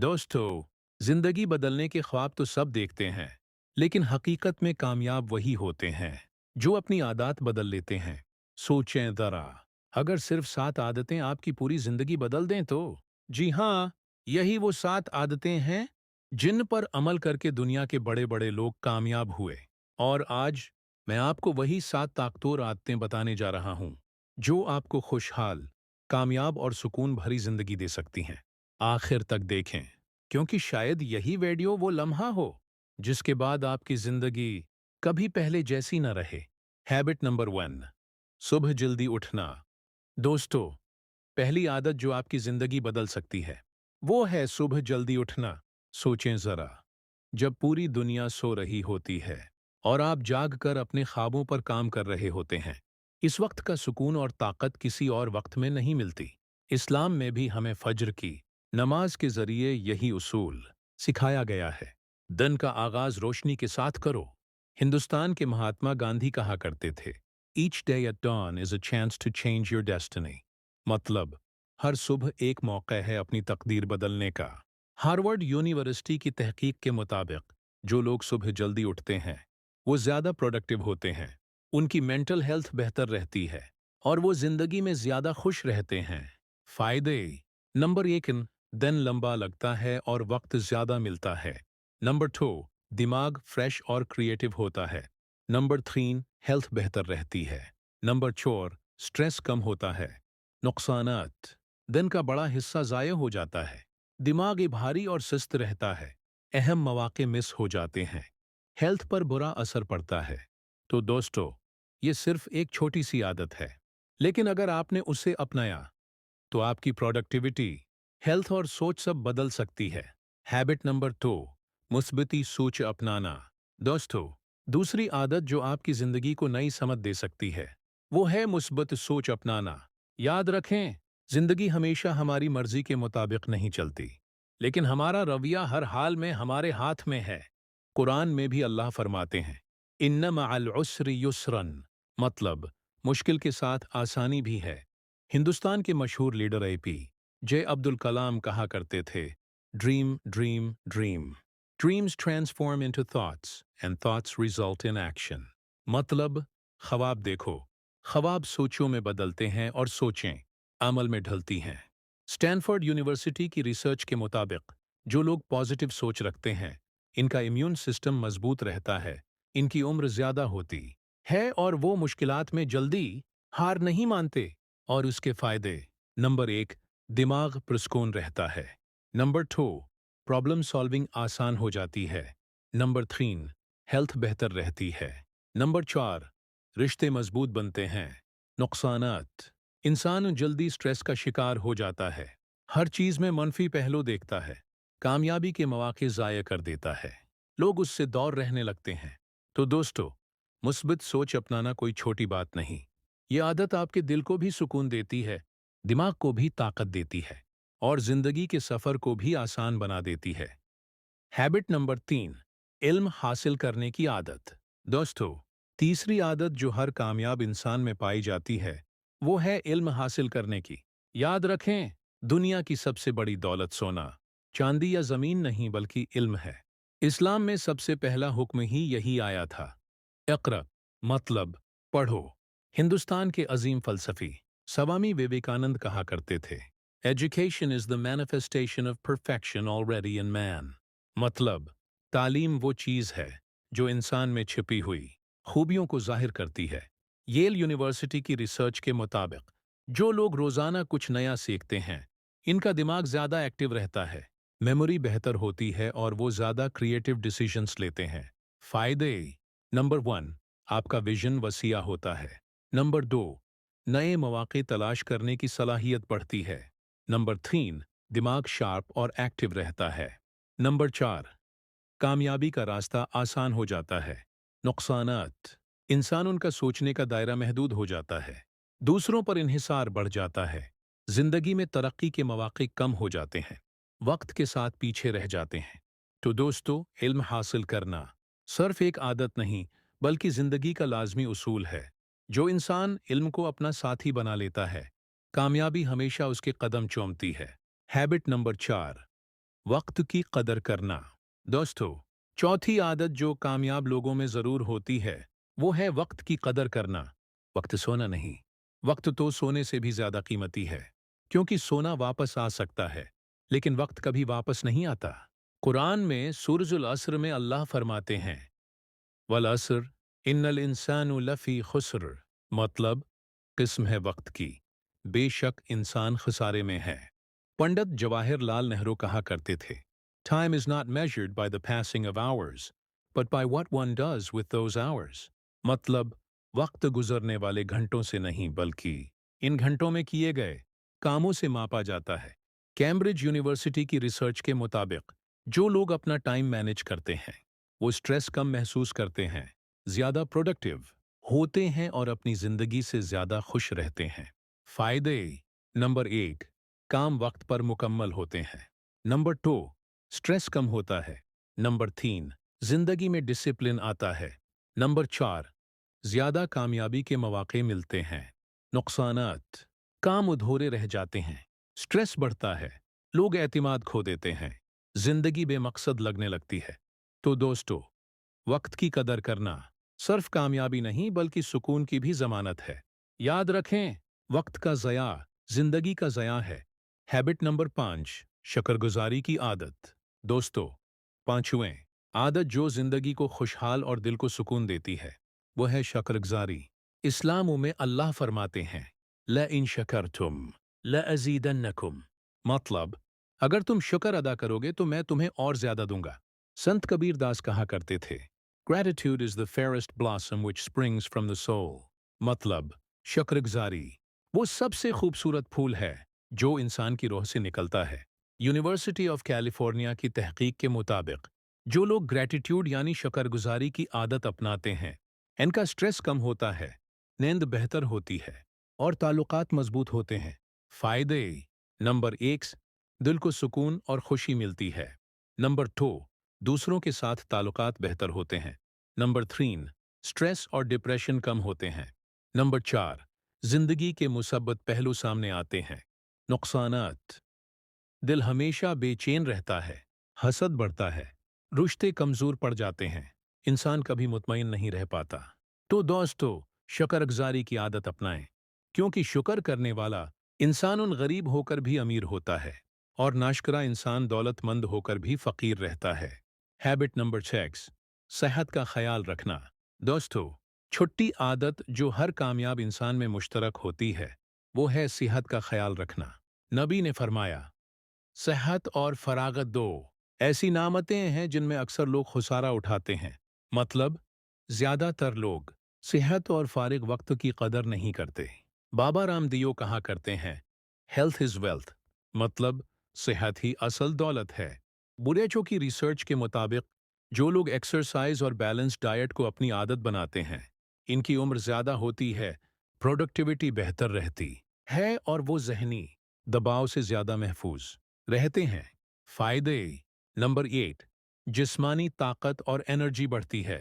दोस्तों, जिंदगी बदलने के ख्वाब तो सब देखते हैं, लेकिन हकीकत में कामयाब वही होते हैं जो अपनी आदत बदल लेते हैं। सोचें जरा, अगर सिर्फ 7 आदतें आपकी पूरी जिंदगी बदल दें तो। जी हाँ, यही वो 7 आदतें हैं जिन पर अमल करके दुनिया के बड़े बड़े लोग कामयाब हुए। और आज मैं आपको वही 7 ताकतवर आदतें बताने जा रहा हूं जो आपको खुशहाल, कामयाब और सुकून भरी जिंदगी दे सकती हैं। आखिर तक देखें, क्योंकि शायद यही वीडियो वो लम्हा हो जिसके बाद आपकी जिंदगी कभी पहले जैसी न रहे। हैबिट नंबर 1, सुबह जल्दी उठना। दोस्तों, पहली आदत जो आपकी जिंदगी बदल सकती है वो है सुबह जल्दी उठना। सोचें जरा, जब पूरी दुनिया सो रही होती है और आप जागकर अपने ख्वाबों पर काम कर रहे होते हैं, इस वक्त का सुकून और ताकत किसी और वक्त में नहीं मिलती। इस्लाम में भी हमें फज्र की नमाज के जरिए यही उसूल सिखाया गया है। दिन का आगाज रोशनी के साथ करो। हिंदुस्तान के महात्मा गांधी कहा करते थे, each day at dawn is a chance to change your destiny. मतलब, हर सुबह एक मौका है अपनी तकदीर बदलने का। हार्वर्ड यूनिवर्सिटी की तहकीक के मुताबिक जो लोग सुबह जल्दी उठते हैं वो ज्यादा प्रोडक्टिव होते हैं, उनकी मेंटल हेल्थ बेहतर रहती है और वो जिंदगी में ज्यादा खुश रहते हैं। फायदे। नंबर 1, दिन लंबा लगता है और वक्त ज्यादा मिलता है। नंबर 2, दिमाग फ्रेश और क्रिएटिव होता है। नंबर 3, हेल्थ बेहतर रहती है। नंबर 4, स्ट्रेस कम होता है। नुकसानात। दिन का बड़ा हिस्सा ज़ाया हो जाता है, दिमाग भारी और सुस्त रहता है, अहम मौके मिस हो जाते हैं, हेल्थ पर बुरा असर पड़ता है। तो दोस्तों, ये सिर्फ एक छोटी सी आदत है, लेकिन अगर आपने उसे अपनाया तो आपकी प्रोडक्टिविटी, हेल्थ और सोच सब बदल सकती है। हैबिट नंबर 2, मुस्बती सोच अपनाना। दोस्तों, दूसरी आदत जो आपकी जिंदगी को नई समझ दे सकती है वो है मुस्बत सोच अपनाना। याद रखें, जिंदगी हमेशा हमारी मर्जी के मुताबिक नहीं चलती, लेकिन हमारा रवैया हर हाल में हमारे हाथ में है। कुरान में भी अल्लाह फरमाते हैं, इन्न मअल उस्रि युस्रन। मतलब, मुश्किल के साथ आसानी भी है। हिंदुस्तान के मशहूर लीडर एपी जे अब्दुल कलाम कहा करते थे, dream dream dream, dreams transform into thoughts and thoughts result in action. मतलब, ख्वाब देखो, ख्वाब सोचों में बदलते हैं और सोचें अमल में ढलती हैं। स्टैनफोर्ड यूनिवर्सिटी की रिसर्च के मुताबिक जो लोग पॉजिटिव सोच रखते हैं, इनका इम्यून सिस्टम मजबूत रहता है, इनकी उम्र ज्यादा होती है और वो मुश्किलात में जल्दी हार नहीं मानते। और उसके फायदे। नंबर 1, दिमाग पुरस्कून रहता है। नंबर 2, प्रॉब्लम सॉल्विंग आसान हो जाती है। नंबर 3, हेल्थ बेहतर रहती है। नंबर 4, रिश्ते मजबूत बनते हैं। नुकसानात। इंसान जल्दी स्ट्रेस का शिकार हो जाता है, हर चीज में मनफी पहलू देखता है, कामयाबी के मौके ज़ाया कर देता है, लोग उससे दौर रहने लगते हैं। तो दोस्तों, मुस्बित सोच अपनाना कोई छोटी बात नहीं। ये आदत आपके दिल को भी सुकून देती है, दिमाग को भी ताकत देती है और जिंदगी के सफर को भी आसान बना देती है। हैबिट नंबर 3, इल्म हासिल करने की आदत। दोस्तों, तीसरी आदत जो हर कामयाब इंसान में पाई जाती है वो है इल्म हासिल करने की। याद रखें, दुनिया की सबसे बड़ी दौलत सोना, चांदी या जमीन नहीं बल्कि इल्म है। इस्लाम में सबसे पहला हुक्म ही यही आया था, इक़रा। मतलब, पढ़ो। हिंदुस्तान के अजीम फलसफी स्वामी विवेकानंद कहा करते थे, education is the manifestation of perfection already in man. मतलब, तालीम वो चीज है जो इंसान में छिपी हुई खूबियों को जाहिर करती है। येल यूनिवर्सिटी की रिसर्च के मुताबिक जो लोग रोजाना कुछ नया सीखते हैं, इनका दिमाग ज्यादा एक्टिव रहता है, मेमोरी बेहतर होती है और वो ज्यादा क्रिएटिव डिसीजंस लेते हैं। फायदे। नंबर 1, आपका विजन वसीया होता है। नंबर 2, नए मौके तलाश करने की सलाहियत बढ़ती है। नंबर 3, दिमाग शार्प और एक्टिव रहता है। नंबर 4, कामयाबी का रास्ता आसान हो जाता है। नुकसानात। इंसान उनका सोचने का दायरा महदूद हो जाता है, दूसरों पर इन्हिसार बढ़ जाता है, जिंदगी में तरक्की के मौके कम हो जाते हैं, वक्त के साथ पीछे रह जाते हैं। तो दोस्तों, इल्म हासिल करना सिर्फ एक आदत नहीं बल्कि जिंदगी का लाजमी उसूल है। जो इंसान इल्म को अपना साथी बना लेता है, कामयाबी हमेशा उसके कदम चूमती है। हैबिट नंबर 4, वक्त की कदर करना। दोस्तों, चौथी आदत जो कामयाब लोगों में जरूर होती है वो है वक्त की कदर करना। वक्त सोना नहीं, वक्त तो सोने से भी ज्यादा कीमती है, क्योंकि सोना वापस आ सकता है लेकिन वक्त कभी वापस नहीं आता। कुरान में सूरजुल असर में अल्लाह फरमाते हैं, वल असर इन्नल इंसानु लफी खुस्र, मतलब किस्म है वक्त की, बेशक इंसान खसारे में है। पंडित जवाहरलाल नेहरू कहा करते थे, time is not measured by the passing of hours, but by what one does with those hours। मतलब वक्त गुजरने वाले घंटों से नहीं बल्कि इन घंटों में किए गए कामों से मापा जाता है। कैम्ब्रिज यूनिवर्सिटी की रिसर्च के मुताबिक जो लोग अपना टाइम मैनेज करते हैं वो स्ट्रेस कम महसूस करते हैं, ज्यादा प्रोडक्टिव होते हैं और अपनी जिंदगी से ज्यादा खुश रहते हैं। फायदे। नंबर 1, काम वक्त पर मुकम्मल होते हैं। नंबर 2, स्ट्रेस कम होता है। नंबर 3, जिंदगी में डिसिप्लिन आता है। नंबर 4, ज्यादा कामयाबी के मौके मिलते हैं। नुकसानात, काम अधूरे रह जाते हैं, स्ट्रेस बढ़ता है, लोग एतमाद खो देते हैं, जिंदगी बेमकसद लगने लगती है। तो दोस्तों, वक्त की कदर करना सिर्फ कामयाबी नहीं बल्कि सुकून की भी जमानत है। याद रखें, वक्त का ज़या जिंदगी का ज़या है। हैबिट नंबर 5, शुक्रगुजारी की आदत। दोस्तों, पांचवें आदत जो जिंदगी को खुशहाल और दिल को सुकून देती है वो है शुक्रगुजारी। इस्लाम में अल्लाह फरमाते हैं, ल इन शकरतुम ल अजीदन्नकुम, मतलब अगर तुम शुक्र अदा करोगे तो मैं तुम्हें और ज्यादा दूंगा। संत कबीर दास कहा करते थे, Gratitude is the fairest blossom which springs from the soul। मतलब शुक्रगुजारी वो सबसे खूबसूरत फूल है जो इंसान की रूह से निकलता है। यूनिवर्सिटी ऑफ कैलिफोर्निया की तहकीक के मुताबिक जो लोग ग्रैटिट्यूड यानी शुक्रगुजारी की आदत अपनाते हैं इनका स्ट्रेस कम होता है, नींद बेहतर होती है और ताल्लुकात मजबूत होते हैं। फायदे। नंबर 1, दिल को सुकून और खुशी मिलती है। नंबर 2, दूसरों के साथ ताल्लुकात बेहतर होते हैं। नंबर 3, स्ट्रेस और डिप्रेशन कम होते हैं। नंबर 4, जिंदगी के मुसब्बत पहलू सामने आते हैं। नुकसानात, दिल हमेशा बेचैन रहता है, हसद बढ़ता है, रिश्ते कमजोर पड़ जाते हैं, इंसान कभी मुतमईन नहीं रह पाता। तो दोस्तों, शुक्रगुजारी की आदत अपनाएं, क्योंकि शुक्र करने वाला इंसान उन गरीब होकर भी अमीर होता है और नाशकरा इंसान दौलतमंद होकर भी फकीर रहता है। हैबिट नंबर 6, सेहत का ख्याल रखना। दोस्तों, छुट्टी आदत जो हर कामयाब इंसान में मुश्तरक होती है वो है सेहत का ख्याल रखना। नबी ने फरमाया, सेहत और फरागत दो ऐसी नामतें हैं जिनमें अक्सर लोग खुसारा उठाते हैं। मतलब ज्यादातर लोग सेहत और फारिग वक्त की कदर नहीं करते। बाबा रामदेव कहा करते हैं, हेल्थ इज वेल्थ, मतलब सेहत ही असल दौलत है। बुरेचो की रिसर्च के मुताबिक जो लोग एक्सरसाइज और बैलेंस डाइट को अपनी आदत बनाते हैं इनकी उम्र ज्यादा होती है, प्रोडक्टिविटी बेहतर रहती है और वो जहनी दबाव से ज्यादा महफूज रहते हैं। फायदे। नंबर 8, जिस्मानी ताकत और एनर्जी बढ़ती है।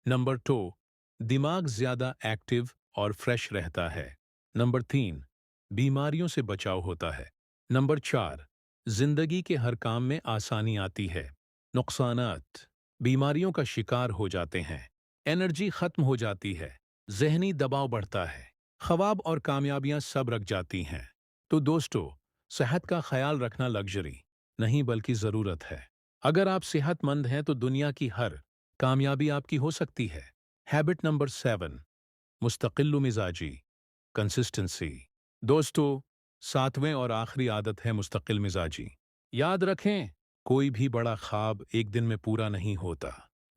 नंबर 2, दिमाग ज्यादा एक्टिव और फ्रेश रहता है। नंबर 3, बीमारियों से बचाव होता है। नंबर 4, जिंदगी के हर काम में आसानी आती है। नुकसानात, बीमारियों का शिकार हो जाते हैं, एनर्जी खत्म हो जाती है, जहनी दबाव बढ़ता है, ख्वाब और कामयाबियां सब रख जाती हैं। तो दोस्तों, सेहत का ख्याल रखना लग्जरी नहीं बल्कि ज़रूरत है। अगर आप सेहतमंद हैं तो दुनिया की हर कामयाबी आपकी हो सकती है। हैबिट नंबर 7, मुस्तकिल मिजाजी, कंसिस्टेंसी। दोस्तों, 7वें और आखिरी आदत है मुस्तकिल मिजाजी। याद रखें, कोई भी बड़ा ख्वाब एक दिन में पूरा नहीं होता,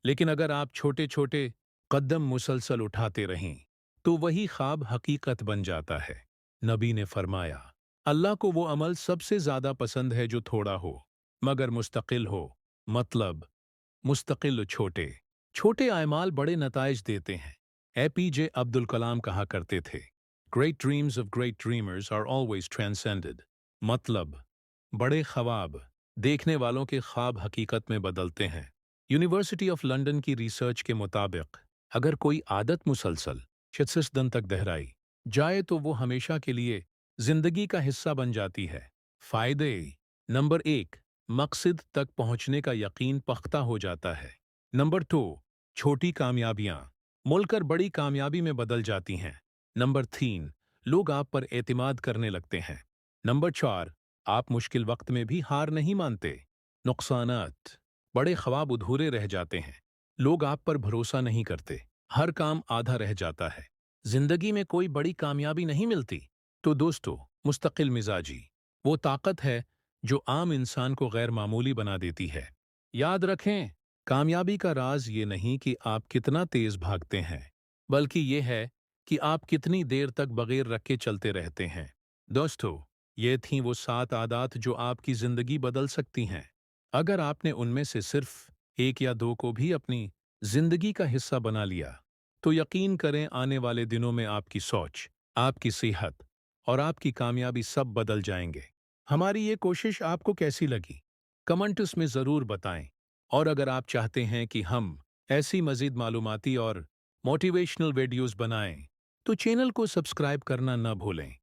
लेकिन अगर आप छोटे छोटे कदम मुसलसल उठाते रहें तो वही ख्वाब हकीकत बन जाता है। नबी ने फरमाया, अल्लाह को वो अमल सबसे ज्यादा पसंद है जो थोड़ा हो मगर मुस्तकिल हो। मतलब मुस्तकिल छोटे छोटे आयमाल बड़े नताइज देते हैं। एपीजे अब्दुल कलाम कहा करते थे, great dreams of great dreamers are always transcended. मतलब बड़े ख्वाब देखने वालों के ख्वाब हकीकत में बदलते हैं। यूनिवर्सिटी ऑफ लंदन की रिसर्च के मुताबिक अगर कोई आदत मुसलसल 36 दिन तक दोहराई जाए तो वो हमेशा के लिए जिंदगी का हिस्सा बन जाती है। फायदे। नंबर 1, मकसद तक पहुंचने का यकीन पख्ता हो जाता है। नंबर 2, छोटी कामयाबियां मिलकर बड़ी कामयाबी में बदल जाती हैं। नंबर 3, लोग आप पर एतमाद करने लगते हैं। नंबर 4, आप मुश्किल वक्त में भी हार नहीं मानते। नुकसानात, बड़े ख्वाब अधूरे रह जाते हैं। लोग आप पर भरोसा नहीं करते। हर काम आधा रह जाता है। जिंदगी में कोई बड़ी कामयाबी नहीं मिलती। तो दोस्तों, मुस्तकिल मिजाजी वो ताकत है जो आम इंसान को गैर मामूली बना देती है। याद रखें, कामयाबी का राज ये नहीं कि आप कितना तेज भागते हैं, बल्कि ये है कि आप कितनी देर तक बगैर रखे चलते रहते हैं। दोस्तों, ये थीं वो 7 आदत जो आपकी जिंदगी बदल सकती हैं। अगर आपने उनमें से सिर्फ एक या दो को भी अपनी जिंदगी का हिस्सा बना लिया, तो यकीन करें आने वाले दिनों में आपकी सोच, आपकी सेहत और आपकी कामयाबी सब बदल जाएंगे। हमारी ये कोशिश आपको कैसी लगी? कमेंट्स में ज़रूर बताएं। और अगर आप चाहते हैं कि हम ऐसी मज़ीद मालूमाती और मोटिवेशनल वीडियोस बनाएं, तो चैनल को सब्सक्राइब करना न भूलें।